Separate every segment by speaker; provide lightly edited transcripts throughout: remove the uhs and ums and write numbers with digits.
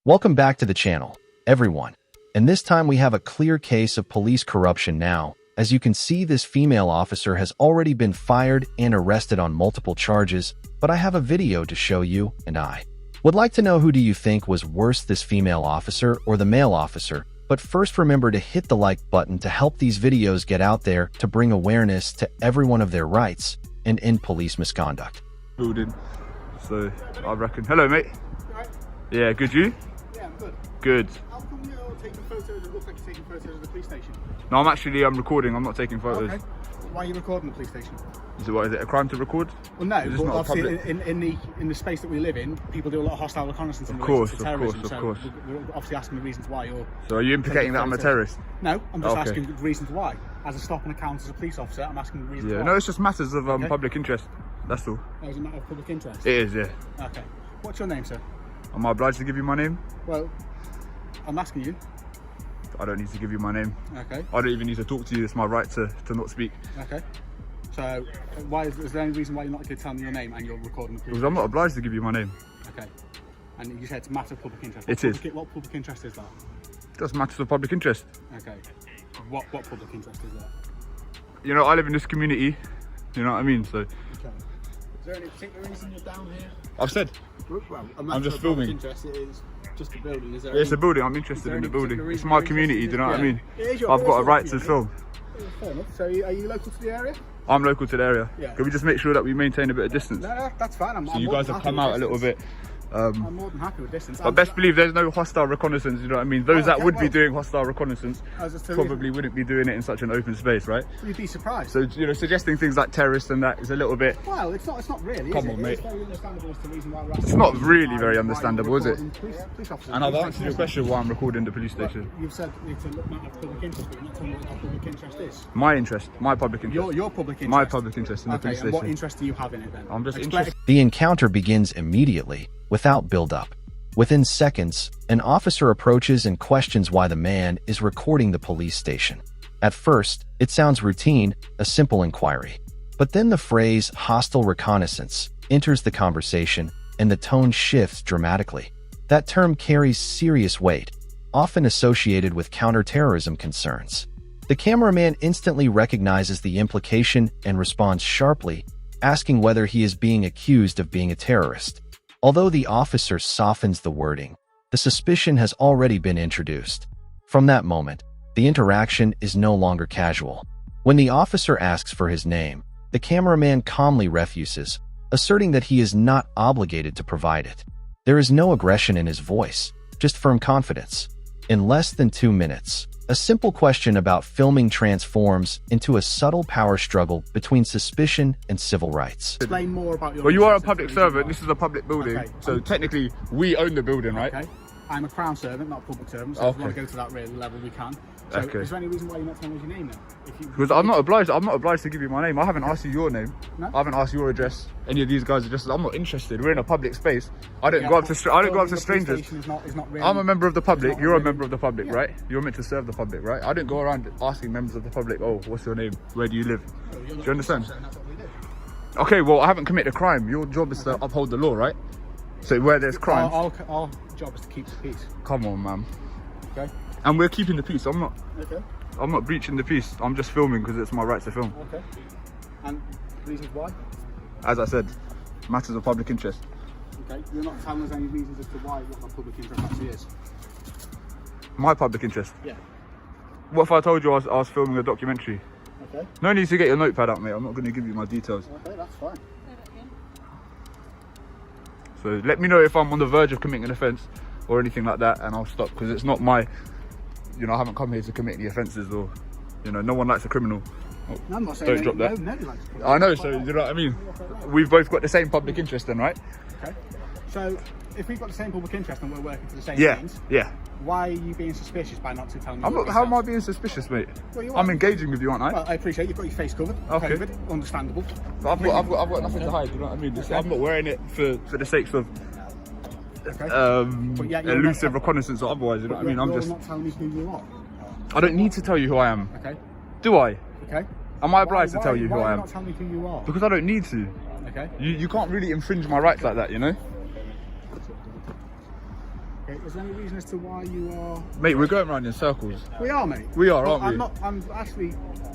Speaker 1: Welcome back to the channel, everyone. And this time we have a clear case of police corruption now. As you can see, this female officer has already been fired and arrested on multiple charges, but I have a video to show you, and I would like to know, who do you think was worse, this female officer or the male officer? But first, remember to hit the like button to help these videos get out there to bring awareness to everyone of their rights and end police misconduct.
Speaker 2: Building. So I reckon. Hello, mate.
Speaker 3: Right.
Speaker 2: Yeah, good. You?
Speaker 3: Yeah, I'm good.
Speaker 2: Good.
Speaker 3: How come you're taking photos? It looks like you're taking photos of the police station.
Speaker 2: No, I'm recording. I'm not taking photos.
Speaker 3: Okay. Why are you recording the police station?
Speaker 2: Is it a crime to record?
Speaker 3: Well, no.
Speaker 2: Is this
Speaker 3: But
Speaker 2: not a
Speaker 3: obviously,
Speaker 2: public...
Speaker 3: in the space that we live in, people do a lot of hostile reconnaissance in
Speaker 2: Of
Speaker 3: relation to
Speaker 2: course,
Speaker 3: terrorism.
Speaker 2: of course.
Speaker 3: We're obviously asking the reasons why you're.
Speaker 2: So are you implicating that I'm a terrorist?
Speaker 3: No, I'm just
Speaker 2: Okay.
Speaker 3: asking the reasons why. As a stop and account as a police officer, I'm asking the reasons
Speaker 2: Yeah.
Speaker 3: why.
Speaker 2: No, it's just matters of
Speaker 3: Okay.
Speaker 2: public interest. That's all.
Speaker 3: No, it's a matter of public interest.
Speaker 2: It is, yeah.
Speaker 3: Okay. What's your name, sir?
Speaker 2: Am I obliged to give you my name?
Speaker 3: Well, I'm asking you.
Speaker 2: I don't need to give you my name.
Speaker 3: Okay.
Speaker 2: I don't even need to talk to you. It's my right to not speak.
Speaker 3: Okay. So, why is there any reason why you're not going to tell me your name and you're recording the police?
Speaker 2: Because I'm not obliged to give you my name.
Speaker 3: Okay. And you said it's a matter of public interest.
Speaker 2: It is.
Speaker 3: What public interest is that?
Speaker 2: Just matters of public interest.
Speaker 3: Okay. What public interest is that?
Speaker 2: You know, I live in this community. You know what I mean? So
Speaker 3: Okay. Is there any particular reason you're down here?
Speaker 2: I've said.
Speaker 3: Well,
Speaker 2: I'm just filming.
Speaker 3: Interest, it is just a building. Is there
Speaker 2: It's
Speaker 3: any,
Speaker 2: a building. I'm interested in the building.
Speaker 3: particular
Speaker 2: It's
Speaker 3: reason
Speaker 2: my
Speaker 3: you're
Speaker 2: community. Do you know what I mean?
Speaker 3: It is your-
Speaker 2: I've got a
Speaker 3: it is
Speaker 2: right
Speaker 3: your
Speaker 2: to film.
Speaker 3: community. Fair enough. So, are you local to the area?
Speaker 2: I'm local to the area.
Speaker 3: Yeah.
Speaker 2: Can we just make sure that we maintain a bit of distance?
Speaker 3: No, that's fine.
Speaker 2: So you guys have come out a little bit.
Speaker 3: I'm more than happy with distance.
Speaker 2: But best believe there's no hostile reconnaissance, you know what I mean? Those that
Speaker 3: okay,
Speaker 2: would be
Speaker 3: well-
Speaker 2: doing hostile reconnaissance
Speaker 3: I was just
Speaker 2: probably wouldn't be doing it in such an open space, right?
Speaker 3: You'd be surprised.
Speaker 2: So, you know, suggesting things like terrorists and that is a little bit...
Speaker 3: Well, it's not really.
Speaker 2: Come
Speaker 3: is
Speaker 2: on,
Speaker 3: it?
Speaker 2: mate.
Speaker 3: It's very understandable as to the reason why we're
Speaker 2: It's
Speaker 3: asking
Speaker 2: not
Speaker 3: you
Speaker 2: really
Speaker 3: why
Speaker 2: very
Speaker 3: you're
Speaker 2: understandable, is it?
Speaker 3: recording police officers.
Speaker 2: And I've answered your question why I'm recording the police station.
Speaker 3: You've said it's a matter of public interest, but you're not telling me what that public interest is.
Speaker 2: My interest, my public interest.
Speaker 3: Your public interest.
Speaker 2: My public interest in the
Speaker 3: Okay,
Speaker 2: police
Speaker 3: and what
Speaker 2: station.
Speaker 3: interest do you have in it then?
Speaker 2: I'm just
Speaker 3: Explain-
Speaker 2: interested.
Speaker 1: The encounter begins immediately, without build-up. Within seconds, an officer approaches and questions why the man is recording the police station. At first, it sounds routine, a simple inquiry. But then the phrase hostile reconnaissance enters the conversation, and the tone shifts dramatically. That term carries serious weight, often associated with counterterrorism concerns. The cameraman instantly recognizes the implication and responds sharply, asking whether he is being accused of being a terrorist. Although the officer softens the wording, the suspicion has already been introduced. From that moment, the interaction is no longer casual. When the officer asks for his name, the cameraman calmly refuses, asserting that he is not obligated to provide it. There is no aggression in his voice, just firm confidence. In less than 2 minutes, a simple question about filming transforms into a subtle power struggle between suspicion and civil rights.
Speaker 3: Explain more about your.
Speaker 2: Well, you are a
Speaker 3: interest
Speaker 2: public
Speaker 3: as to the reason
Speaker 2: servant.
Speaker 3: why.
Speaker 2: This is a public building.
Speaker 3: Okay.
Speaker 2: So technically, we own the building, right?
Speaker 3: Okay. I'm a crown servant, not a public servant. So if we want to go to that really level, we can. So
Speaker 2: Okay.
Speaker 3: is there any reason why you're not telling us your name then?
Speaker 2: Because I'm not obliged to give you my name. I haven't asked you your name.
Speaker 3: No?
Speaker 2: I haven't asked your address. Any of these guys' addresses. I'm not interested. We're in a public space. I don't
Speaker 3: Yeah,
Speaker 2: go up to
Speaker 3: the police
Speaker 2: strangers.
Speaker 3: station is not really,
Speaker 2: I'm a member of the public.
Speaker 3: not
Speaker 2: You're a
Speaker 3: really-
Speaker 2: member of the public,
Speaker 3: Yeah.
Speaker 2: right? You're meant to serve the public, right? I don't go around asking members of the public, "Oh, what's your name? Where do you live?"
Speaker 3: You're
Speaker 2: Do
Speaker 3: not
Speaker 2: you understand?
Speaker 3: saying that's what we do.
Speaker 2: Okay, well, I haven't committed a crime. Your job is to uphold the law, right? So where there's crimes,
Speaker 3: Our job is to keep the peace.
Speaker 2: come on, man.
Speaker 3: Okay.
Speaker 2: And we're keeping the peace. I'm
Speaker 3: Okay.
Speaker 2: not breaching the peace. I'm just filming because it's my right to film.
Speaker 3: Okay. And reasons why?
Speaker 2: As I said, matters of public interest.
Speaker 3: Okay. You're not telling us any reasons as to why what the public interest actually is.
Speaker 2: My public interest.
Speaker 3: Yeah.
Speaker 2: What if I told you I was filming a documentary?
Speaker 3: Okay.
Speaker 2: No need to get your notepad out, mate. I'm not going to give you my details.
Speaker 3: Okay, that's fine.
Speaker 2: So let me know if I'm on the verge of committing an offence or anything like that, and I'll stop, because it's not my, you know, I haven't come here to commit any offences, or, you know, no one likes a criminal.
Speaker 3: No, I'm not saying
Speaker 2: Don't drop that.
Speaker 3: Nobody likes to.
Speaker 2: I know, so you know what I mean? We've both got the same public interest then, right?
Speaker 3: Okay. So if we've got the same public interest and we're working for the same
Speaker 2: Yeah,
Speaker 3: things,
Speaker 2: yeah.
Speaker 3: why are you being suspicious by not telling me?
Speaker 2: I'm
Speaker 3: what
Speaker 2: not, how am I
Speaker 3: yourself?
Speaker 2: being suspicious, mate?
Speaker 3: Well, you are.
Speaker 2: I'm engaging with you, aren't I?
Speaker 3: Well, I appreciate you've got your face covered.
Speaker 2: Okay.
Speaker 3: COVID, understandable.
Speaker 2: But I've got nothing to hide, you know what I mean? I'm not wearing it for the sakes of
Speaker 3: Okay. But yet you're
Speaker 2: elusive
Speaker 3: not-
Speaker 2: reconnaissance or otherwise, you know what I mean? I'm
Speaker 3: You're
Speaker 2: just,
Speaker 3: not telling me who you are.
Speaker 2: I don't need to tell you who I am.
Speaker 3: Okay.
Speaker 2: Do I?
Speaker 3: Okay.
Speaker 2: Am I obliged to
Speaker 3: Why-
Speaker 2: tell you who
Speaker 3: why
Speaker 2: I
Speaker 3: are
Speaker 2: am?
Speaker 3: you not telling me who you are?
Speaker 2: Because I don't need to.
Speaker 3: Okay.
Speaker 2: You can't really infringe my rights like that, you know?
Speaker 3: Okay. Is there any reason as to why you are...
Speaker 2: Mate, we're going around in circles.
Speaker 3: We are, mate.
Speaker 2: We are, aren't we?
Speaker 3: I'm actually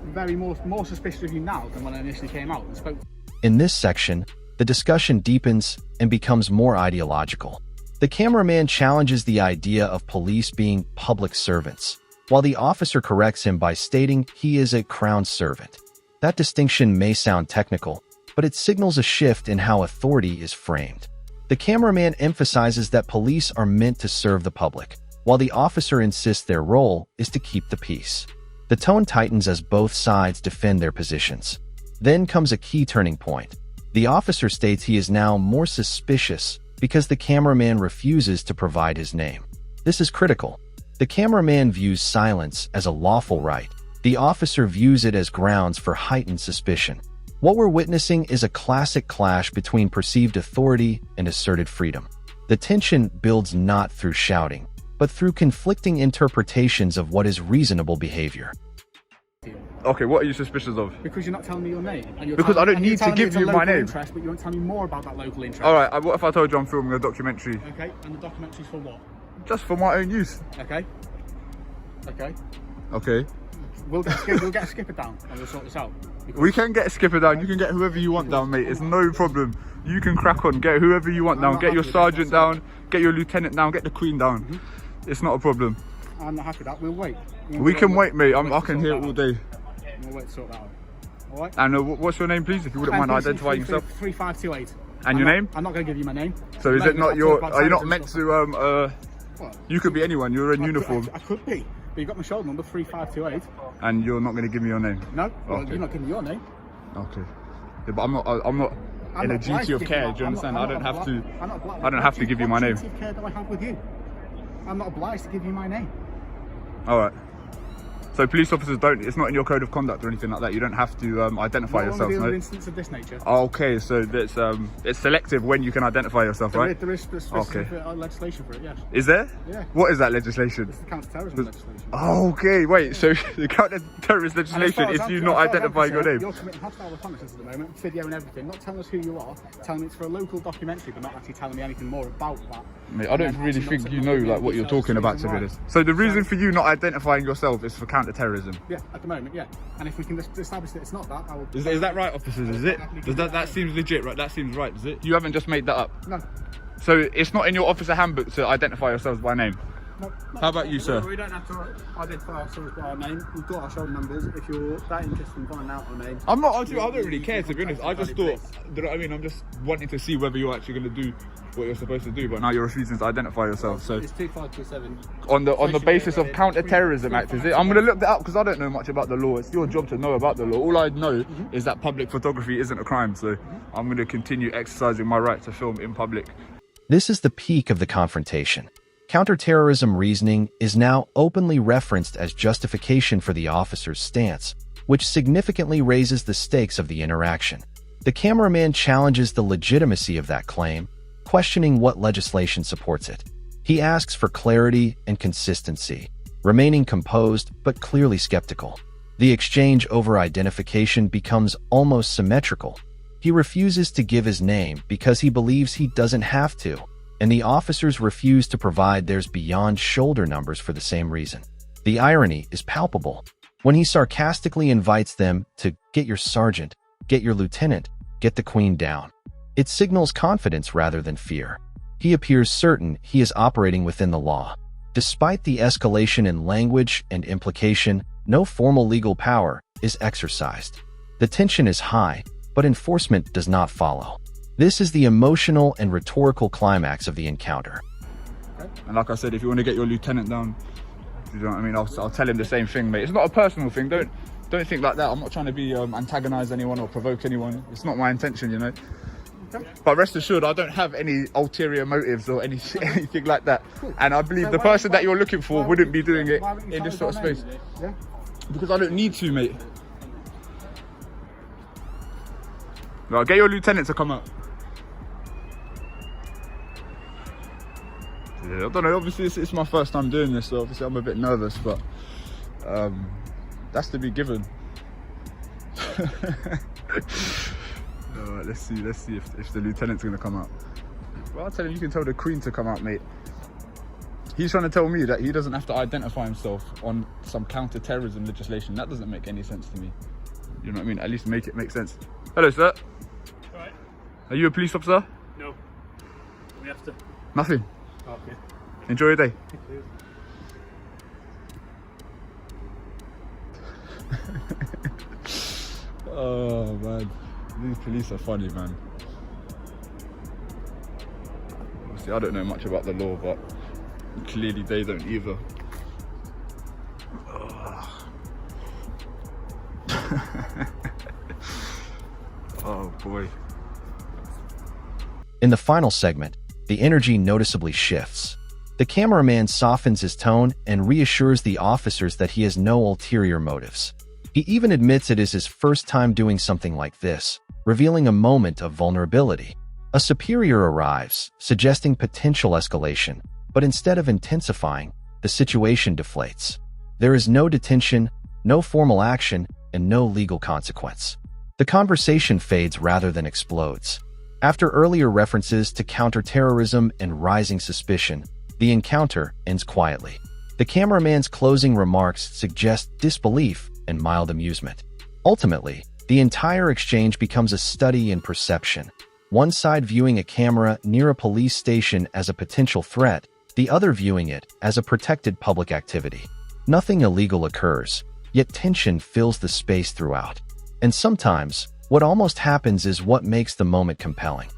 Speaker 3: very more suspicious of you now than when I initially came out and spoke.
Speaker 1: In this section, the discussion deepens and becomes more ideological. The cameraman challenges the idea of police being public servants, while the officer corrects him by stating he is a crown servant. That distinction may sound technical, but it signals a shift in how authority is framed. The cameraman emphasizes that police are meant to serve the public, while the officer insists their role is to keep the peace. The tone tightens as both sides defend their positions. Then comes a key turning point. The officer states he is now more suspicious because the cameraman refuses to provide his name. This is critical. The cameraman views silence as a lawful right. The officer views it as grounds for heightened suspicion. What we're witnessing is a classic clash between perceived authority and asserted freedom. The tension builds not through shouting, but through conflicting interpretations of what is reasonable behavior.
Speaker 2: Okay, what are you suspicious of?
Speaker 3: Because you're not telling me your name.
Speaker 2: Because I don't need to give you my name.
Speaker 3: Interest, but you won't tell me more about that local interest.
Speaker 2: All right, what if I told you I'm filming a documentary?
Speaker 3: Okay, and the documentary's for what?
Speaker 2: Just for my own use.
Speaker 3: Okay. Okay.
Speaker 2: Okay.
Speaker 3: We'll get a skipper down and we'll sort this out.
Speaker 2: We can get a skipper down. You can get whoever you want down, mate. It's no problem. You can crack on. Get whoever you want down. Get your sergeant down. Get your lieutenant down. Get the queen down. It's not a problem.
Speaker 3: I'm not happy with that. We'll wait.
Speaker 2: We can wait, mate. I can hear it all day.
Speaker 3: We'll wait to sort that out. All right?
Speaker 2: And what's your name, please, if you wouldn't mind identifying yourself?
Speaker 3: 3528.
Speaker 2: And your name?
Speaker 3: I'm not going to give you my name.
Speaker 2: So is it not your... Are you not meant to...
Speaker 3: What?
Speaker 2: You could be anyone. You're in uniform.
Speaker 3: I could be. But you've got my shoulder number, 3528.
Speaker 2: And you're not going to give me your name?
Speaker 3: No. Well,
Speaker 2: Okay.
Speaker 3: you're not giving me your name.
Speaker 2: Okay. Yeah, but I'm not in a duty of care. Do you understand? I don't have to give you my name.
Speaker 3: What duty of care do I have with you? I'm not obliged to give you my name.
Speaker 2: All right. So police officers don't, it's not in your code of conduct or anything like that. You don't have to identify yourself, no?
Speaker 3: An instance of this nature.
Speaker 2: Okay, so that's it's selective when you can identify yourself, right?
Speaker 3: There is legislation for it, yes.
Speaker 2: Is there?
Speaker 3: Yeah.
Speaker 2: What is that legislation?
Speaker 3: It's the counter-terrorism legislation.
Speaker 2: Okay, wait, so the counter-terrorist legislation is you not identifying your name?
Speaker 3: You're committing hostile reconnaissance at the moment, video and everything, not telling us who you are, telling me it's for a local documentary, but not actually telling me anything more about that.
Speaker 2: Mate, I don't really think you know like what you're talking about, to be honest. So the reason for you not identifying yourself is for counter-terrorism?
Speaker 3: Yeah, at the moment, yeah. And if we can establish that it's not that, I will...
Speaker 2: Is that right, officers? Is it? Does that seems legit, right? That seems right, does it? You haven't just made that up?
Speaker 3: No.
Speaker 2: So it's not in your officer handbook to identify yourselves by name?
Speaker 3: No.
Speaker 2: How about you, sir?
Speaker 3: We don't have to identify ourselves by our name. We've got our shoulder numbers. If you're that interested in finding out our name...
Speaker 2: I don't really care, to be honest. I just thought, you know what I mean? I'm just wanting to see whether you're actually going to do what you're supposed to do, but now you're refusing to identify yourself. So
Speaker 3: it's 2527.
Speaker 2: on the basis of counter-terrorism act, is it? I'm going to look that up because I don't know much about the law. It's your job to know about the law. All I know is that public photography isn't a crime, so I'm going to continue exercising my right to film in public.
Speaker 1: This is the peak of the confrontation. Counterterrorism reasoning is now openly referenced as justification for the officer's stance, which significantly raises the stakes of the interaction. The cameraman challenges the legitimacy of that claim, questioning what legislation supports it. He asks for clarity and consistency, remaining composed but clearly skeptical. The exchange over identification becomes almost symmetrical. He refuses to give his name because he believes he doesn't have to, and the officers refuse to provide theirs beyond shoulder numbers for the same reason. The irony is palpable. When he sarcastically invites them to get your sergeant, get your lieutenant, get the queen down, it signals confidence rather than fear. He appears certain he is operating within the law. Despite the escalation in language and implication, no formal legal power is exercised. The tension is high, but enforcement does not follow. This is the emotional and rhetorical climax of the encounter.
Speaker 2: And like I said, if you want to get your lieutenant down, you know what I mean, I'll tell him the same thing, mate. It's not a personal thing. Don't think like that. I'm not trying to be antagonize anyone or provoke anyone. It's not my intention, you know. But rest assured, I don't have any ulterior motives or anything like that. And I believe the person that you're looking for wouldn't be doing it in this sort of space.
Speaker 3: Yeah.
Speaker 2: Because I don't need to, mate. Right, get your lieutenant to come out. Yeah, I don't know, obviously it's my first time doing this, so obviously I'm a bit nervous, but that's to be given. Alright, let's see if the lieutenant's gonna come out. Well, I'll tell him you can tell the queen to come out, mate. He's trying to tell me that he doesn't have to identify himself on some counter-terrorism legislation. That doesn't make any sense to me. You know what I mean? At least make it make sense. Hello, sir.
Speaker 4: All right.
Speaker 2: Are you a police officer?
Speaker 4: No. We have to.
Speaker 2: Nothing.
Speaker 4: Okay.
Speaker 2: Enjoy your day. Oh man, these police are funny, man. Obviously, I don't know much about the law, but clearly they don't either. Oh boy.
Speaker 1: In the final segment, the energy noticeably shifts. The cameraman softens his tone and reassures the officers that he has no ulterior motives. He even admits it is his first time doing something like this, revealing a moment of vulnerability. A superior arrives, suggesting potential escalation, but instead of intensifying, the situation deflates. There is no detention, no formal action, and no legal consequence. The conversation fades rather than explodes. After earlier references to counterterrorism and rising suspicion, the encounter ends quietly. The cameraman's closing remarks suggest disbelief and mild amusement. Ultimately, the entire exchange becomes a study in perception. One side viewing a camera near a police station as a potential threat, the other viewing it as a protected public activity. Nothing illegal occurs, yet tension fills the space throughout. And sometimes, what almost happens is what makes the moment compelling.